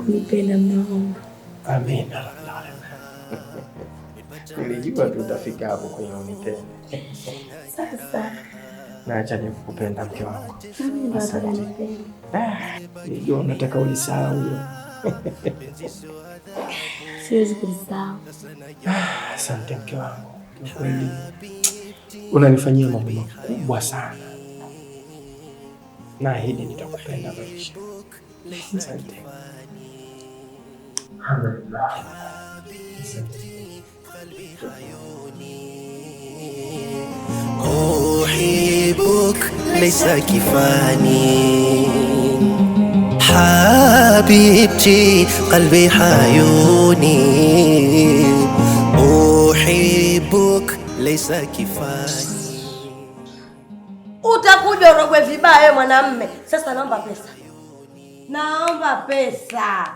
kunipenda mume wangu. Amina. Nilijua tutafika hapo kwenye unipende. Sasa naacha nikukupenda mke wangu. Asante. Nilijua unataka ulisahau hilo. Siwezi kusahau. Asante mke wangu. Kweli unanifanyia mambo makubwa sana. Naahidi nitakupenda maisha. Asante. Alhamdulillah. أحبك ليس كفاني حبيبتي قلبي حيوني أحبك ليس كفاني. Utakuja urogwe vibaya mwanamume. Sasa naomba pesa. Naomba pesa.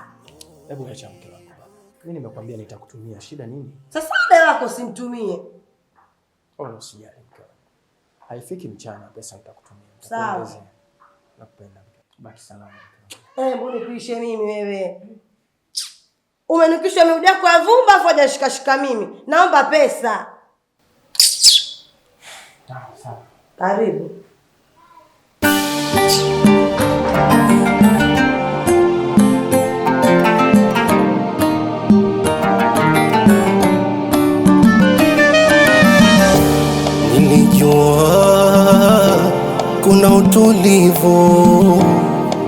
Hebu acha mke wangu. Mimi nimekwambia nitakutumia, shida nini? Sasa dada yako simtumie. Wala usijali mke wangu. Haifiki mchana pesa nitakutumia. Sawa. Nakupenda. Baki salama. Mbona kuishe mimi wewe? Umenikisha miguu yako ya vumba afu hajashikashika mimi. Naomba pesa. Sawa. Karibu. Nilijua kuna utulivu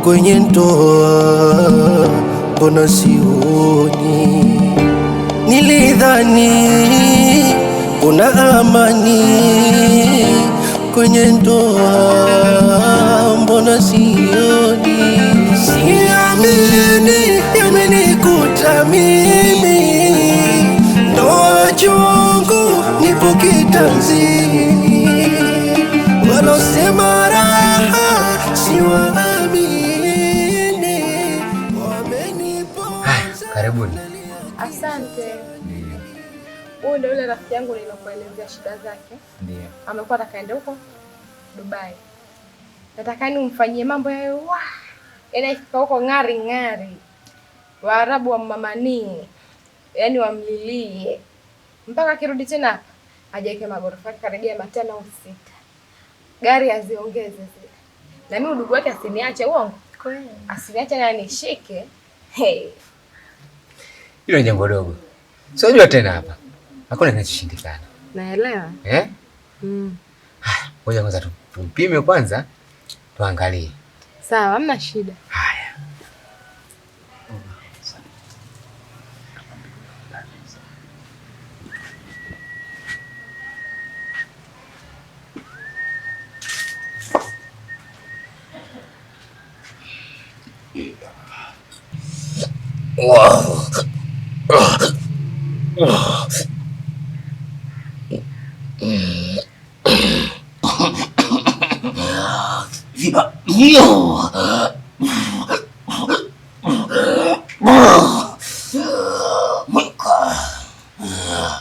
kwenye ndoa, mbona sioni? Nilidhani kuna amani kwenye ndoa, mbona sioni? Siamini yamenikuta mimi, ndoa chungu nipo kitanzini, walosema raha siwaamini, wameniponza. Karibuni. Asante. Huyu ndio yule rafiki yangu niliyokuelezea shida zake. Ndio. Amekuwa atakaenda huko Dubai. Nataka umfanyie mambo yayo. Yaani ifika huko ngari ngari. Waarabu wa mamani. Yaani wamlilie. Mpaka kirudi tena hapa ajaike magorofa karibia 5 au 6. Gari aziongeze zile. Na mimi udugu wake asiniache uongo. Kweli. Asiniache na nishike. Hey. Hilo ni jambo dogo. Sio unajua tena hapa. Hakuna kinachoshindikana. Naelewa. Ngoja kwanza tumpime kwanza. Tuangalie. Sawa, hamna shida. Haya. Wow.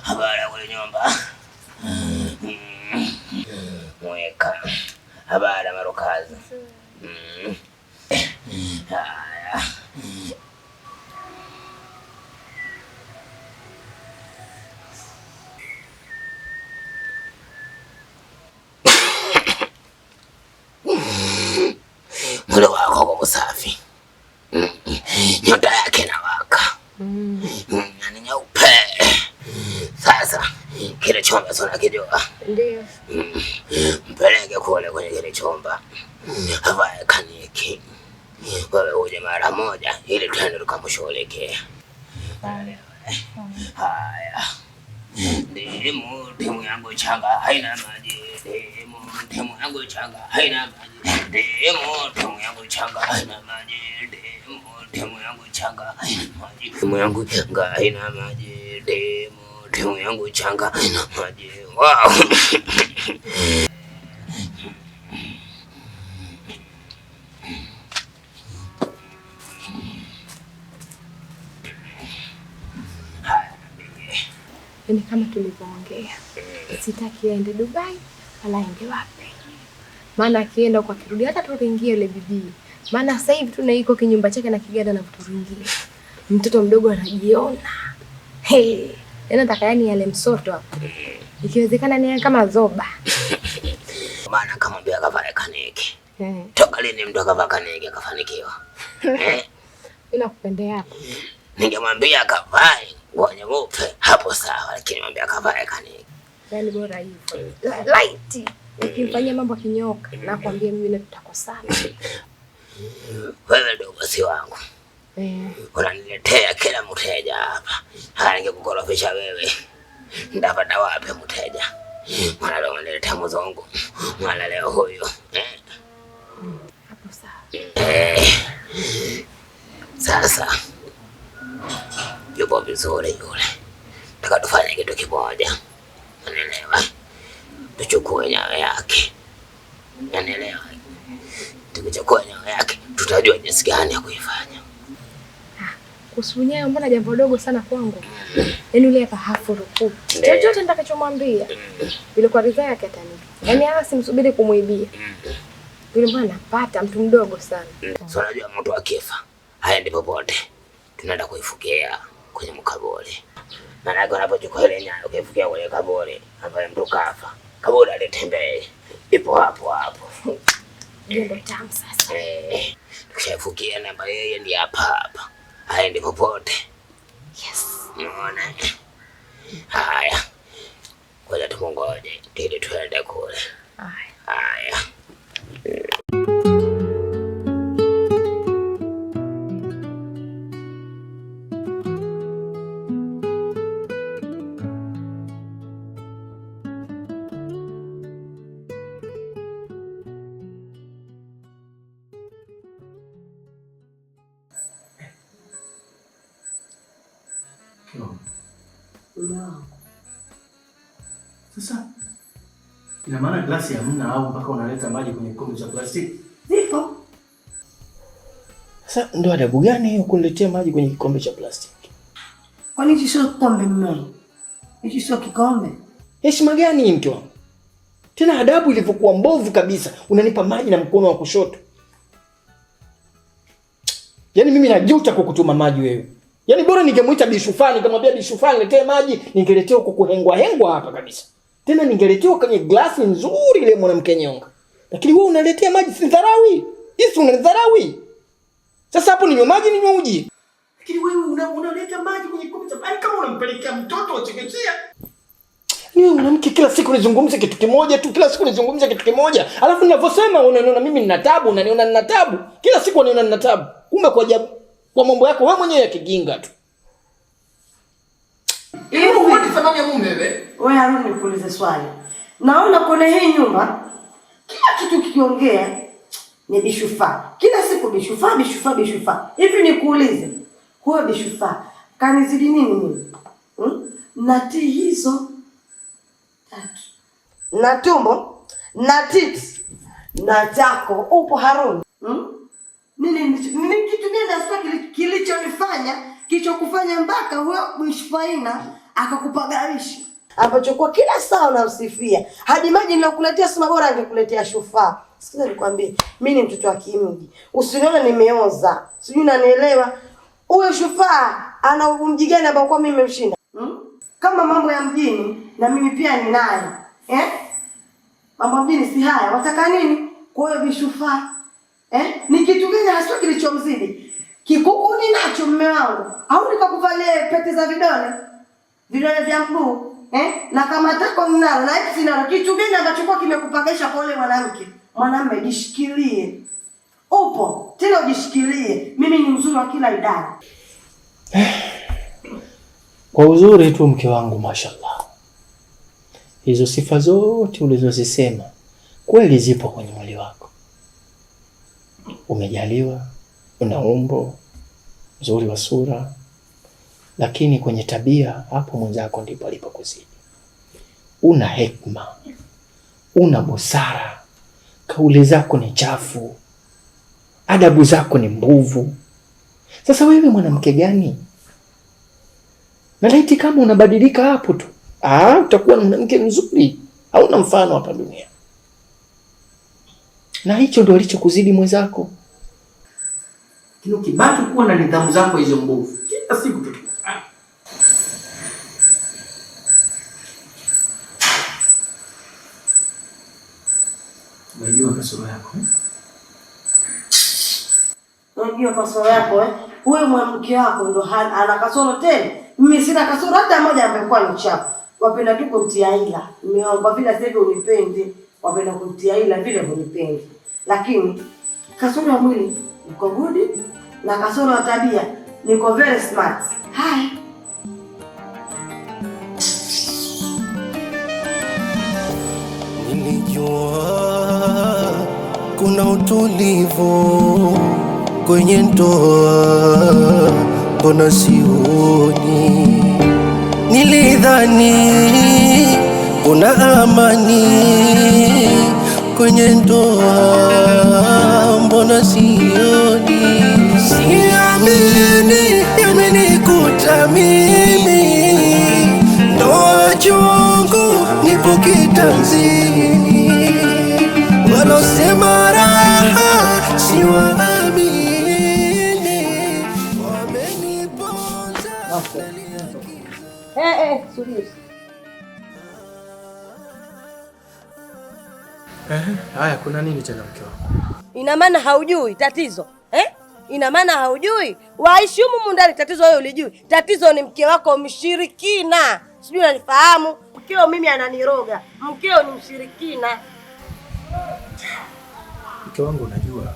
Habari kule nyumba. Mweka. Habari marukazi. Haya. Mwili wako uko msafi. Nyota yake inawaka. Ni nyeupe. Sasa kile chomba sana kijua. Ndio. Mpeleke kule kwenye kile chomba. Avae kaniki. Wewe uje mara moja ili twende tukamshughulikie. Haya. Timu yangu changa haina maji. Timu yangu changa haina maji. Timu yangu changa haina maji. Timu yangu changa haina maji. Timu yangu changa haina maji. Timu yangu changa haina maji. Wow. Yaani kama tulivyoongea. Sitaki aende Dubai wala aende wapi. Maana akienda kwa kirudi hata tuingie ile bibi Maana sasa hivi tu naiko kinyumba chake na kigada na vitu vingine. Mtoto mdogo anajiona. Hey, nataka yani yale msoto hapo. Ikiwezekana ni kama zoba. Maana kama mbia kavae kaniki. Toka lini mtu akavaa kaniki akafanikiwa? Ninakupendea hapo. Ningemwambia kavae nguo nyeupe hapo sawa, lakini mwambia kavae kaniki. Yaani bora hivyo. Light. Ukimfanyia mambo kinyoka na kwambia mimi tutakosana. Wewe ndio bosi wangu. Unaniletea kila mteja hapa. Haya ningekukorofisha wewe. Ndapata wapi mteja? Mwana leo unaniletea mzongo. Mwana leo huyo. Hapo sawa. Sasa. Yupo vizuri yule. Nataka tufanye kitu kimoja. Unaelewa? Tuchukue nyayo yake. Unaelewa? Tukichukua nyayo yake tutajua jinsi gani ya kuifanya. Kusunyayo mbona jambo dogo sana kwangu. Yaani yule hapa hafuruku. Chochote nitakachomwambia. Yule kwa ridhaa yake atanipa. Yaani hata simsubiri kumuibia. Yule bwana anapata mtu mdogo sana. So unajua mtu akifa haendi popote. Tunaenda kuifukia kwenye mkaburi. Maana yake unapochukua ile nyayo ukifukia kwenye kaburi, ambaye mtu kafa. Kaburi alitembea. Ipo hapo hapo. Ndio tamu sasa. Kishafukia namba yeye ndiye hapa. Haendi popote. Yes. Unaona? Haya. Ngoja tumongoje ili tuende kule. Haya. No. Sasa ina maana glasi hamna au mpaka unaleta maji kwenye kikombe cha plastiki? Zipo. Sasa ndo adabu gani hiyo kuniletea maji kwenye kikombe cha plastiki? Kwani hichi sio kikombe mmeo? Hichi sio kikombe. Heshima gani hii mke wangu? Tena adabu ilivyokuwa mbovu kabisa, unanipa maji na mkono wa kushoto. Yaani mimi najuta kukutuma maji wewe. Yaani bora ningemuita Bishufani, nikamwambia Bishufani niletee maji, ningeletea huko kuhengwa hapa kabisa. Tena ningeletea kwenye glasi nzuri ile mwanamke nyonga. Lakini wewe unaletea maji, si dharawi. Hisi unadharawi. Sasa hapo ninywe maji ninywe uji. Lakini wewe unaleta maji kwenye kikombe cha maji kama unampelekea mtoto wa chekechea. Ni wewe mwanamke kila siku nizungumze kitu kimoja tu, kila siku nizungumze kitu kimoja. Alafu ninavyosema unaniona mimi nina taabu, unaniona nina taabu. Kila siku unaniona nina taabu. Kumbe kwa ajabu kwa mambo yako wewe mwenyewe ya kijinga tu. Hivi huoni thamani ya mume wewe? Wewe Haruni nikuulize swali. Naona kwenye hii nyumba kila kitu kikiongea ni Bishufa. Kila siku Bishufa. Hivi nikuulize. Huyo Bishufa kanizidi nini mimi? Nati hizo 3. Na tumbo, na titi, na tako upo Haruni. Nini kitu gani hasa kilichonifanya kilichokufanya mpaka huyo Bishufaina akakupagarisha? Ambacho kwa kila saa unamsifia. Hadi maji ninakuletea sema bora angekuletea Shufaa. Sikiza nikwambie, mimi ni mtoto wa kimji. Usinione nimeoza. Sijui unanielewa. Huyo Shufaa ana mji gani ambao kwa mimi nimemshinda? Kama mambo ya mjini na mimi pia ninayo. Mambo mjini si haya. Wataka nini? Kwa hiyo Bishufaa. Ni kitu gani hasa kilichomzidi? Kikuku ninacho mume wangu. Au nikakuvalia pete za vidole vya mguu. Na kama tako mnalo na hivi sina kitu gani ambacho kwa kimekupagesha kwa yule mwanamke. Mwanamume jishikilie. Upo, tena ujishikilie. Mimi ni mzuri wa kila idara. Kwa uzuri tu mke wangu mashallah. Hizo sifa zote ulizozisema kweli zipo kwenye mwili wako. Umejaliwa, una umbo nzuri wa sura, lakini kwenye tabia hapo mwenzako ndipo alipokuzidi. Una hekima, una busara, kauli zako ni chafu, adabu zako ni mbovu. Sasa wewe mwanamke gani? Na laiti kama unabadilika hapo tu, utakuwa mwanamke mzuri, hauna mfano hapa dunia. Na hicho ndio alichokuzidi mwenzako. Lakini ukibaki kuwa na nidhamu zako hizo mbovu, kila siku tutakufanya. Unajua kasoro yako eh? Unajua kasoro yako eh? Wewe mwanamke wako ndo ana kasoro tena. Mimi sina kasoro hata moja ambayo kwa mchafu. Wapenda tu kumtia ila. Mume wangu kwa vile sasa unipendi, wapenda kumtia ila vile unipendi. Lakini kasoro ya mwili niko good na kasoro ya tabia niko very smart. Hai. Nilijua kuna utulivu kwenye ndoa, mbona sioni? Nilidhani kuna amani kwenye ndoa, mbona sioni? Siamini yamenikuta mimi, ndoa chungu nipo kitanzini, walosema raha siwaamini, wameniponza. Subiri. Haya, kuna nini tena mke wangu? Ina maana haujui tatizo eh? Ina maana haujui waishi humu ndani, tatizo wewe ulijui. Tatizo ni mke wako mshirikina, sijui unanifahamu. Mkeo mimi ananiroga, mkeo ni mshirikina. Mke wangu, unajua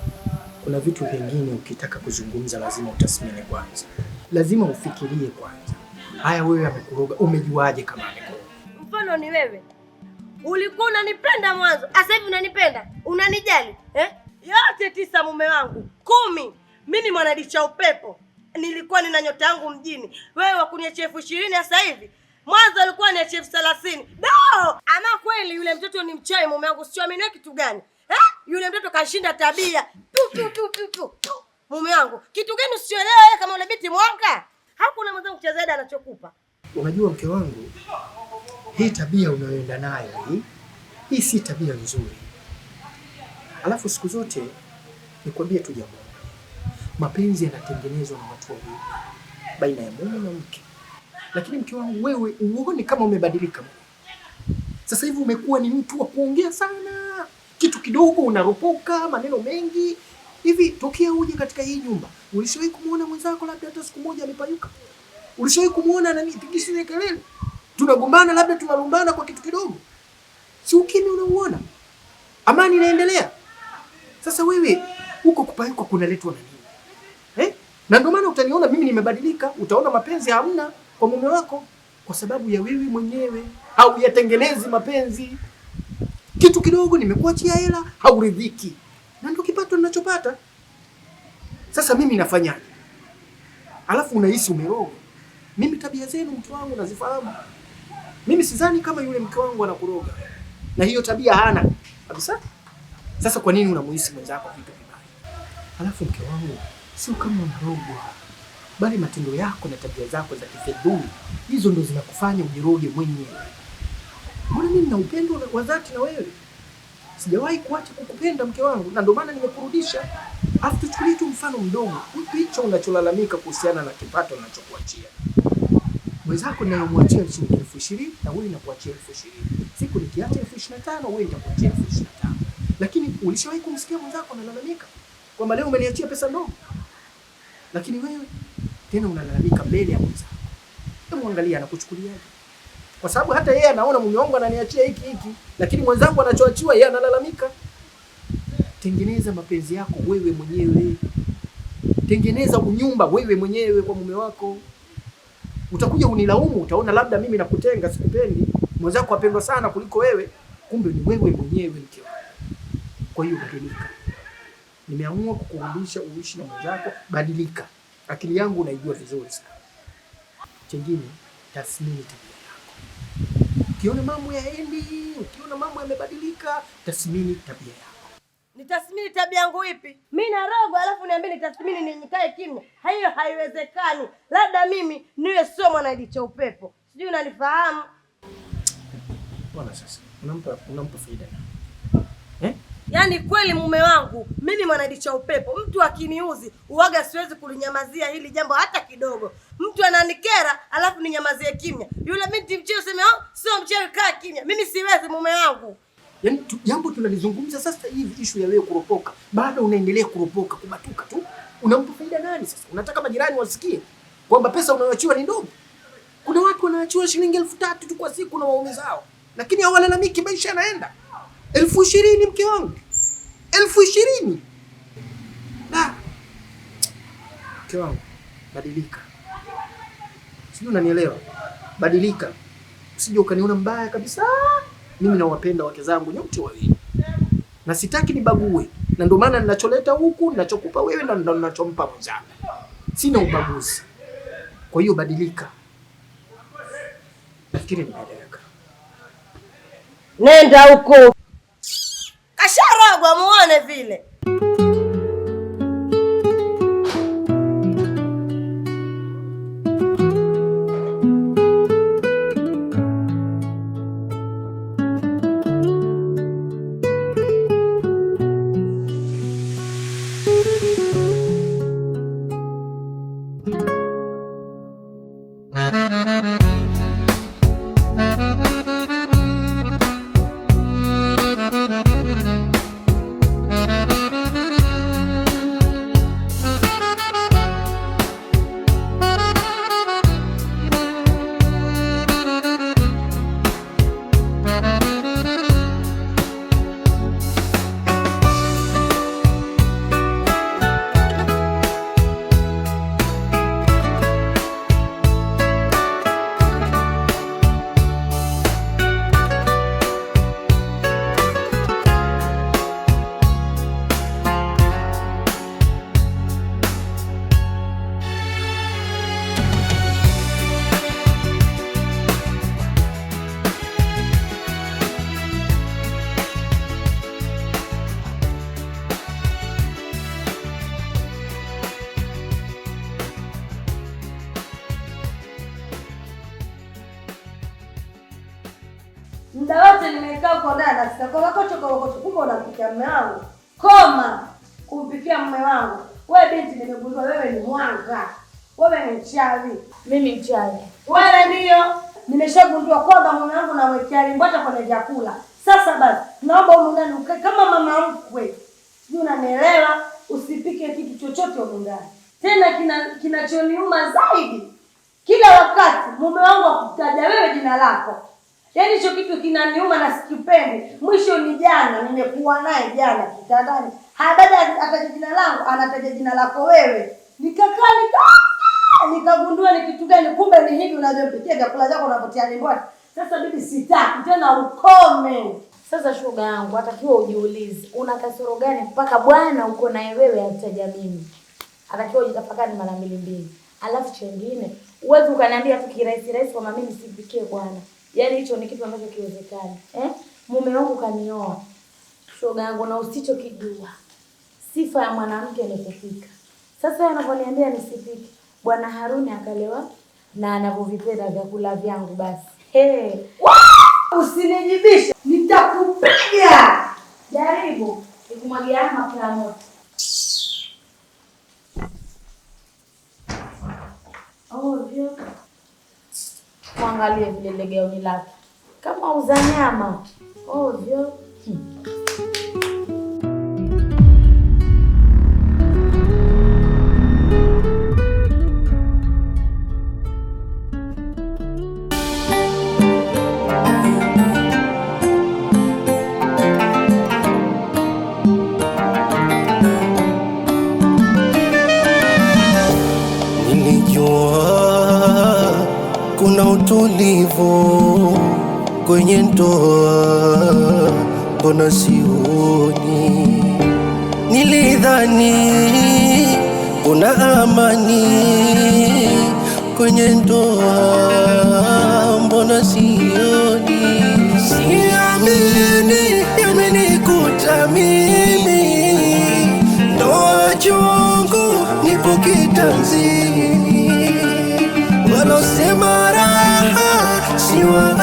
kuna vitu vingine ukitaka kuzungumza lazima utasimame kwanza, lazima ufikirie kwanza. Haya, wewe amekuroga, umejuaje kama amekuroga? Mfano ni wewe, ulikuwa unanipenda mwanzo, sasa hivi unanipenda, unanijali eh? Yote 9 mume wangu, 10 mimi mwanadicha upepo. Nilikuwa nina nyota yangu mjini, wewe wakuniachia 20,000 sasa hivi. Mwanzo alikuwa ni 30,000. No! Ama kweli yule mtoto ni mchawi mume wangu, siamini kitu gani? Eh? Yule mtoto kashinda tabia. Mume wangu, kitu gani usielewe wewe kama ule binti mwanga? Hakuna mwanzo kuchezea anachokupa. Unajua mke wangu, hii tabia unayoenda nayo hii si tabia nzuri. Alafu siku zote nikwambie tu jambo. Mapenzi yanatengenezwa na watu wawili, baina ya mume na mke. Lakini mke wangu, wewe uone kama umebadilika. Sasa hivi umekuwa ni mtu wa kuongea sana. Kitu kidogo unaropoka, maneno mengi. Hivi tokea uje katika hii nyumba, ulishawahi kumuona mwenzako labda hata siku moja amepayuka? Ulishawahi kumuona ananipigisha kelele? Tunagombana labda tunalumbana kwa kitu kidogo. Si ukimya unauona? Amani inaendelea. Sasa wewe huko kupayuka kunaletwa na nini? Na ndio maana utaniona mimi nimebadilika, utaona mapenzi hamna kwa mume wako kwa sababu ya wewe mwenyewe au yatengenezi mapenzi. Kitu kidogo nimekuachia hela, hauridhiki. Na ndio kipato ninachopata. Sasa mimi nafanyaje? Alafu unahisi umeroga. Mimi tabia zenu mke wangu nazifahamu. Mimi sidhani kama yule mke wangu anakuroga. Na hiyo tabia hana kabisa. Sasa kwa nini unamuhisi mwenzako vitu vibaya? Alafu mke wangu, sio kama unarogwa, bali matendo yako na tabia zako za kifedhuli hizo ndo zinakufanya ujiroge mwenyewe. Mbona mimi nina upendo wa dhati na wewe? Sijawahi kuacha kukupenda mke wangu, na ndio maana nimekurudisha. Alafu tuchukulie tu mfano mdogo. Hicho unacholalamika kuhusiana na kipato ninachokuachia. Mwenzako ninayomwachia shilingi 20,000 na wewe unakuachia 20,000. Siku nikiacha 25,000 wewe utakuachia 25,000. Lakini ulishawahi kumsikia mwenzako analalamika kwamba leo umeniachia pesa ndogo? Lakini wewe tena unalalamika mbele ya mwenzako. Hebu angalia anakuchukuliaje? Kwa sababu hata yeye anaona mume wangu ananiachia hiki, lakini mwenzangu anachoachiwa yeye analalamika. Tengeneza mapenzi yako wewe mwenyewe. Tengeneza unyumba wewe mwenyewe kwa mume wako. Utakuja unilaumu, utaona labda mimi nakutenga, sikupendi. Mwenzako apendwa sana kuliko wewe, kumbe ni wewe mwenyewe mke wangu. Kwa hiyo badilika. Nimeamua kukurudisha uishi na mwenzako, badilika. Akili yangu unaijua vizuri sana. Chengine, tathmini tabia yako. Ukiona mambo yaendi, ukiona mambo yamebadilika, tathmini tabia yako. Nitathmini tabia yangu ipi? Mimi na rogo alafu niambie nitathmini nikae kimya. Hiyo haiwezekani. Labda mimi niwe sio mwanadicha upepo. Sijui unanifahamu. Bwana sasa, unampa faida. Yaani kweli mume wangu, mimi mwanadicha upepo. Mtu akiniuzi, uwaga siwezi kulinyamazia hili jambo hata kidogo. Mtu ananikera, alafu ninyamazie kimya. Yule binti mcheo useme, "Oh, sio mcheo kaa kimya." Mimi siwezi mume wangu. Yaani jambo tunalizungumza sasa hivi, issue ya wewe kuropoka. Bado unaendelea kuropoka, kubatuka tu. Unampa faida nani sasa? Unataka majirani wasikie kwamba pesa unayoachiwa ni ndogo? Kuna watu wanaachiwa shilingi 3,000 tu kwa siku na waume zao. Lakini hawalalamiki, maisha yanaenda. 20,000 mke wangu. 20,000. Na mke wangu, badilika. Sijui unanielewa? Badilika. Usije ukaniona mbaya kabisa. Mimi nawapenda wake zangu nyote wawili. Na sitaki nibague. Na ndio maana ninacholeta huku, ninachokupa wewe na ndio ninachompa mwenzangu. Sina ubaguzi. Kwa hiyo badilika. Nafikiri nimeeleweka. Nenda huko. Kasharogwa muone vile. Muda wote nimekaa huko ndani nasikia korokocho. Kumbe unampikia mume wangu. Koma kumpikia mume wangu. Wewe binti, nimegundua wewe ni mwanga. Wewe ni mchawi. Mimi mchawi. Wewe ndio. Nimeshagundua kwamba mume wangu namwekea limbwata kwenye vyakula. Sasa basi, naomba huko ndani ukae kama mama mkwe. Sijui unanielewa, usipike kitu chochote huko ndani. Tena kinachoniuma zaidi, kila wakati mume wangu akutaja wewe jina lako. Yaani hicho kitu kinaniuma na sikipendi. Mwisho ni jana, nimekuwa naye jana kitandani. Baada ataja jina langu, anataja jina lako wewe. Nikagundua ni kitu gani, kumbe ni hivi unavyopikia vyakula vyako unapotia limbwata. Sasa bibi, sitaki tena, ukome. Sasa shoga yangu, atakiwa ujiulize, una kasoro gani mpaka bwana uko naye wewe anitaja mimi? Atakiwa ujitafakari mara mbili. Alafu chengine, uweze ukaniambia tu kirahisi kwamba mimi sipikie bwana. Yaani hicho ni kitu ambacho kiwezekani. Mume wangu kanioa. Shoga yangu, na usichokijua, sifa ya mwanamke ni kupika. Sasa anaponiambia nisipike, Bwana Haruni akalewa na anavyovipenda vyakula vyangu basi. Usinijibishe, nitakupiga. Jaribu nikumwagia mafuta ya moto. Ovyo. Mwangalie vile legeoni lake. Kama uza nyama. Ovyo. Kuna utulivu kwenye ndoa, mbona sioni? Nilidhani kuna amani kwenye ndoa, mbona sioni? Siamini yamenikuta mimi, ndoa chungu nipo kitanzini. Walosema raha si wa